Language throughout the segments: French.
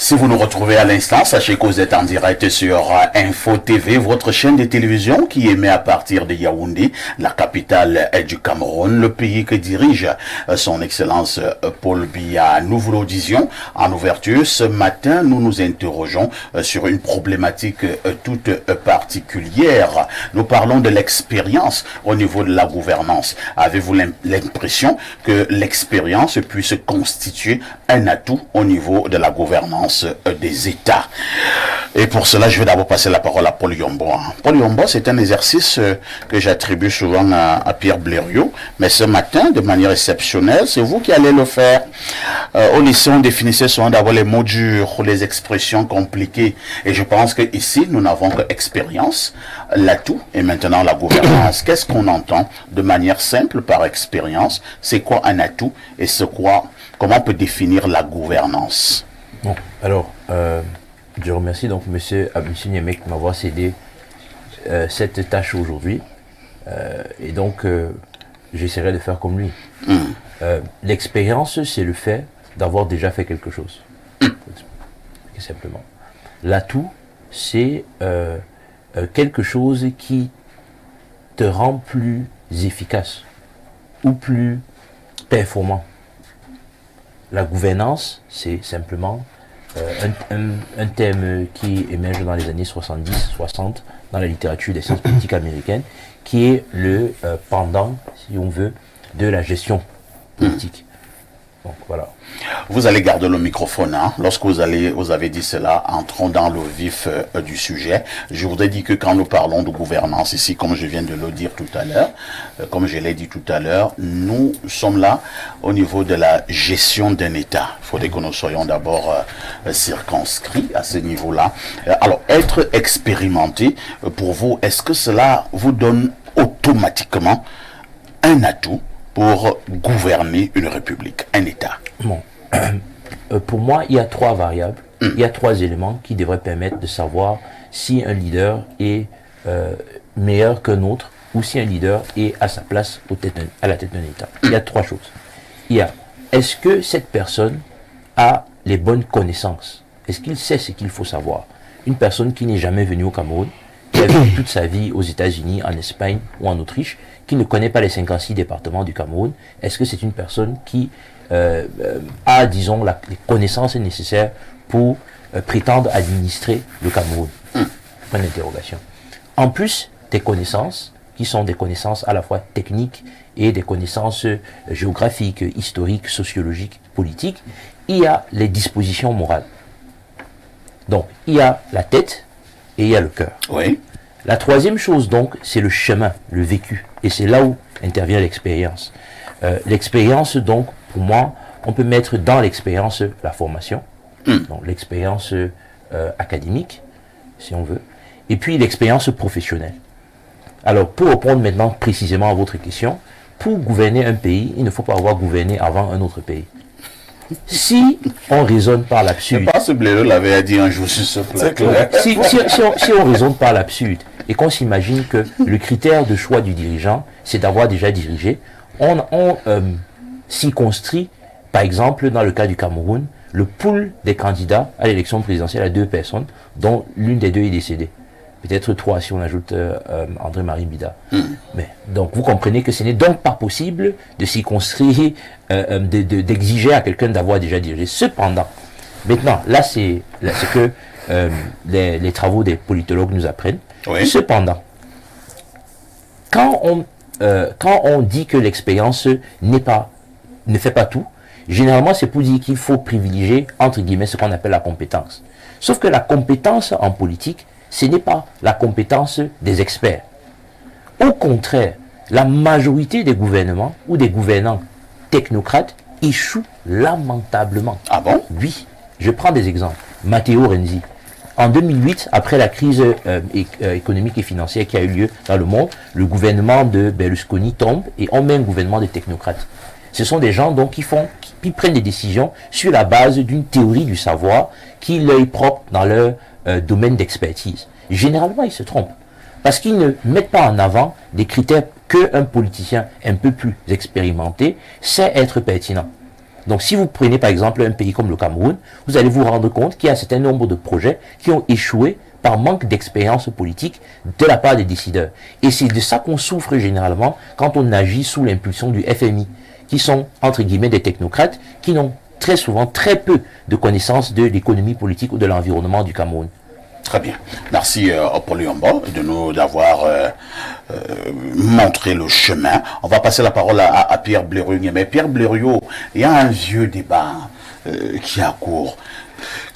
Si vous nous retrouvez à l'instant, sachez que vous êtes en direct sur Info TV, votre chaîne de télévision qui émet à partir de Yaoundé, la capitale du Cameroun, le pays que dirige son Excellence Paul Biya. Nous vous le disions en ouverture, ce matin, nous nous interrogeons sur une problématique toute particulière. Nous parlons de l'expérience au niveau de la gouvernance. Avez-vous l'impression que l'expérience puisse constituer un atout au niveau de la gouvernance des États? Et pour cela, je vais d'abord passer la parole à Paul Yombo. Paul Yombo, c'est un exercice que j'attribue souvent à Pierre Blériot, mais ce matin, de manière exceptionnelle, c'est vous qui allez le faire. Au lycée, on définissait souvent d'abord les mots durs, les expressions compliquées, et je pense que ici, nous n'avons que expérience, l'atout, et maintenant la gouvernance. Qu'est-ce qu'on entend de manière simple par expérience? C'est quoi un atout et c'est quoi, comment on peut définir la gouvernance? Bon, alors, je remercie donc monsieur Niemek de m'avoir cédé cette tâche aujourd'hui. Et donc, j'essaierai de faire comme lui. L'expérience, c'est le fait d'avoir déjà fait quelque chose. Simplement. L'atout, c'est quelque chose qui te rend plus efficace ou plus performant. La gouvernance, c'est simplement un thème qui émerge dans les années 70-60 dans la littérature des sciences politiques américaines, qui est le pendant, si on veut, de la gestion politique. Donc voilà. Vous allez garder le microphone, hein. Lorsque vous avez dit cela, entrons dans le vif du sujet. Je voudrais dire que quand nous parlons de gouvernance ici, comme je viens de le dire tout à l'heure, comme je l'ai dit tout à l'heure, nous sommes là au niveau de la gestion d'un État. Il faudrait que nous soyons d'abord circonscrits à ce niveau-là. Alors, être expérimenté, pour vous, est-ce que cela vous donne automatiquement un atout pour gouverner une république, un État? Bon. Pour moi, il y a trois variables, il y a trois éléments qui devraient permettre de savoir si un leader est meilleur qu'un autre ou si un leader est à sa place à la tête d'un État. Il y a trois choses. Il y a, est-ce que cette personne a les bonnes connaissances? Est-ce qu'il sait ce qu'il faut savoir? Une personne qui n'est jamais venue au Cameroun, qui a vécu toute sa vie aux États-Unis, en Espagne ou en Autriche, qui ne connaît pas les 56 départements du Cameroun, est-ce que c'est une personne qui a, disons, les connaissances nécessaires pour prétendre administrer le Cameroun? Point d'interrogation. En plus des connaissances, qui sont des connaissances à la fois techniques et des connaissances géographiques, historiques, sociologiques, politiques, il y a les dispositions morales. Donc, il y a la tête et il y a le cœur. Oui. La troisième chose, donc, c'est le chemin, le vécu. Et c'est là où intervient l'expérience. L'expérience, donc, pour moi, on peut mettre dans l'expérience la formation, donc l'expérience académique, si on veut, et puis l'expérience professionnelle. Alors, pour répondre maintenant précisément à votre question, pour gouverner un pays, il ne faut pas avoir gouverné avant un autre pays. Si on raisonne par l'absurde... Pas ce Blériot l'avait dit un jour sur ce plateau. Si on raisonne par l'absurde et qu'on s'imagine que le critère de choix du dirigeant, c'est d'avoir déjà dirigé, on s'y construit, par exemple, dans le cas du Cameroun, le pool des candidats à l'élection présidentielle à 2 personnes, dont l'une des deux est décédée. Peut-être 3 si on ajoute André-Marie Bida. Mais, donc vous comprenez que ce n'est donc pas possible de s'y construire, d'exiger à quelqu'un d'avoir déjà dirigé. Cependant, maintenant, là c'est ce que les travaux des politologues nous apprennent. Oui. Cependant, quand on dit que l'expérience ne fait pas tout, généralement c'est pour dire qu'il faut privilégier, entre guillemets, ce qu'on appelle la compétence. Sauf que la compétence en politique, ce n'est pas la compétence des experts. Au contraire, la majorité des gouvernements ou des gouvernants technocrates échouent lamentablement. Ah bon? Oui. Je prends des exemples. Matteo Renzi. En 2008, après la crise économique et financière qui a eu lieu dans le monde, le gouvernement de Berlusconi tombe et on met un gouvernement de technocrates. Ce sont des gens donc qui prennent des décisions sur la base d'une théorie du savoir qui leur est propre dans leur domaine d'expertise. Généralement, ils se trompent parce qu'ils ne mettent pas en avant des critères qu'un politicien un peu plus expérimenté sait être pertinent. Donc si vous prenez par exemple un pays comme le Cameroun, vous allez vous rendre compte qu'il y a un certain nombre de projets qui ont échoué par manque d'expérience politique de la part des décideurs. Et c'est de ça qu'on souffre généralement quand on agit sous l'impulsion du FMI, qui sont entre guillemets des technocrates qui n'ont très souvent très peu de connaissances de l'économie politique ou de l'environnement du Cameroun. Très bien. Merci Paul Yombo de nous d'avoir montré le chemin. On va passer la parole à Pierre Blériot. Mais Pierre Blériot, il y a un vieux débat qui a cours,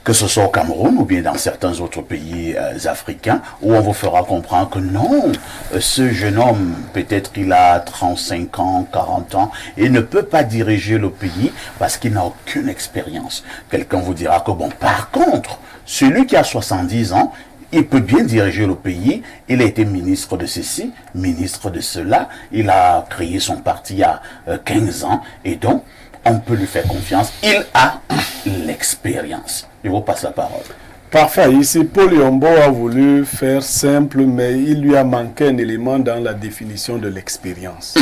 que ce soit au Cameroun ou bien dans certains autres pays africains, où on vous fera comprendre que non, ce jeune homme, peut-être qu'il a 35 ans, 40 ans, et ne peut pas diriger le pays parce qu'il n'a aucune expérience. Quelqu'un vous dira que bon, par contre, celui qui a 70 ans, il peut bien diriger le pays. Il a été ministre de ceci, ministre de cela. Il a créé son parti il y a 15 ans. Et donc, on peut lui faire confiance. Il a l'expérience. Je vous passe la parole. Parfait. Ici, Paul Yombo a voulu faire simple, mais il lui a manqué un élément dans la définition de l'expérience.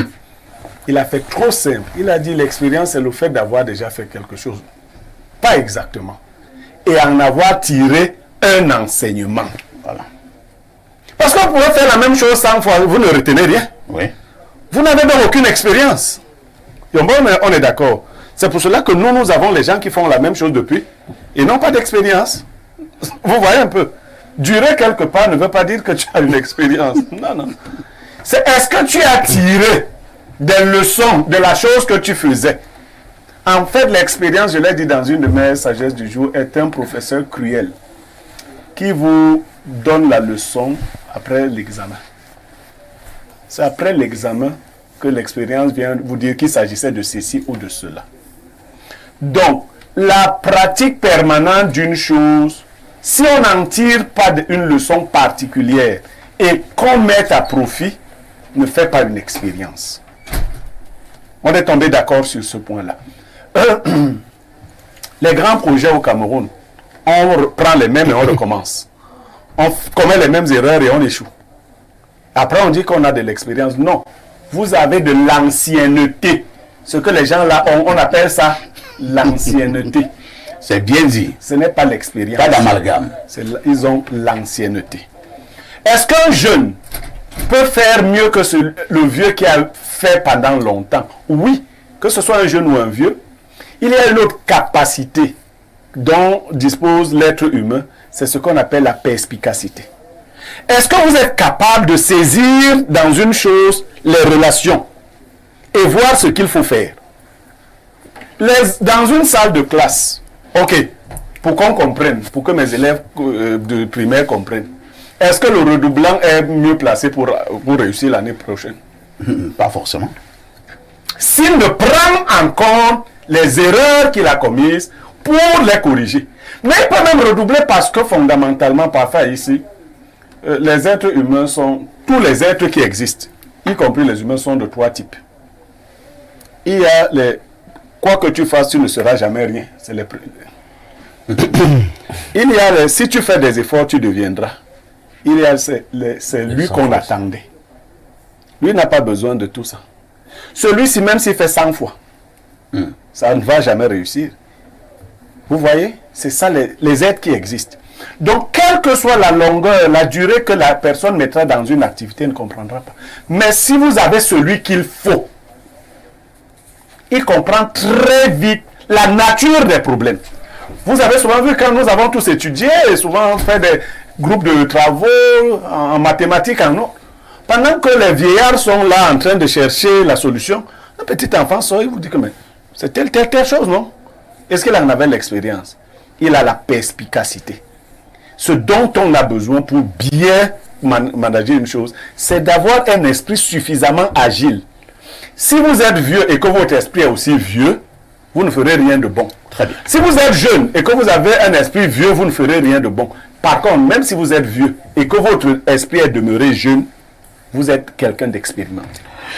Il a fait trop simple. Il a dit l'expérience, c'est le fait d'avoir déjà fait quelque chose. Pas exactement. Et en avoir tiré un enseignement. Voilà. Parce qu'on pourrait faire la même chose 100 fois, vous ne retenez rien. Oui. Vous n'avez donc aucune expérience. Yombo, on est d'accord. C'est pour cela que nous avons les gens qui font la même chose depuis et n'ont pas d'expérience. Vous voyez un peu. Durer quelque part ne veut pas dire que tu as une expérience. Non, non. C'est est-ce que tu as tiré des leçons de la chose que tu faisais. En fait, l'expérience, je l'ai dit dans une de mes sagesses du jour, est un professeur cruel qui vous donne la leçon après l'examen. C'est après l'examen que l'expérience vient vous dire qu'il s'agissait de ceci ou de cela. Donc, la pratique permanente d'une chose, si on n'en tire pas une leçon particulière et qu'on met à profit, ne fait pas une expérience. On est tombé d'accord sur ce point-là. Les grands projets au Cameroun, on reprend les mêmes et on recommence. On commet les mêmes erreurs et on échoue. Après, on dit qu'on a de l'expérience. Non. Vous avez de l'ancienneté. Ce que les gens là ont, on appelle ça l'ancienneté. C'est bien dit. Ce n'est pas l'expérience. Pas d'amalgame. Ils ont l'ancienneté. Est-ce qu'un jeune peut faire mieux que le vieux qui a fait pendant longtemps? Oui. Que ce soit un jeune ou un vieux, il y a une autre capacité dont dispose l'être humain. C'est ce qu'on appelle la perspicacité. Est-ce que vous êtes capable de saisir dans une chose les relations et voir ce qu'il faut faire? Dans une salle de classe, ok, pour qu'on comprenne, pour que mes élèves de primaire comprennent, est-ce que le redoublant est mieux placé pour réussir l'année prochaine? Pas forcément. S'il ne prend en compte les erreurs qu'il a commises pour les corriger, mais pas même redoubler parce que fondamentalement, parfois ici, les êtres humains sont, tous les êtres qui existent, y compris les humains, sont de trois types. Il y a les, quoi que tu fasses, tu ne seras jamais rien. C'est les il y a les, si tu fais des efforts, tu deviendras. Il y a c'est lui qu'on attendait. Lui n'a pas besoin de tout ça. Celui-ci, même s'il fait 100 fois, ça ne va jamais réussir. Vous voyez, c'est ça les êtres qui existent. Donc, quelle que soit la longueur, la durée que la personne mettra dans une activité, il ne comprendra pas. Mais si vous avez celui qu'il faut, il comprend très vite la nature des problèmes. Vous avez souvent vu quand nous avons tous étudié, et souvent fait des groupes de travaux en mathématiques, en autres. Pendant que les vieillards sont là en train de chercher la solution, un petit enfant sort et vous dit que c'est telle chose, non? Est-ce qu'il en avait l'expérience? Il a la perspicacité. Ce dont on a besoin pour bien manager une chose, c'est d'avoir un esprit suffisamment agile. Si vous êtes vieux et que votre esprit est aussi vieux, vous ne ferez rien de bon. Très bien. Si vous êtes jeune et que vous avez un esprit vieux, vous ne ferez rien de bon. Par contre, même si vous êtes vieux et que votre esprit est demeuré jeune, vous êtes quelqu'un d'expérimenté.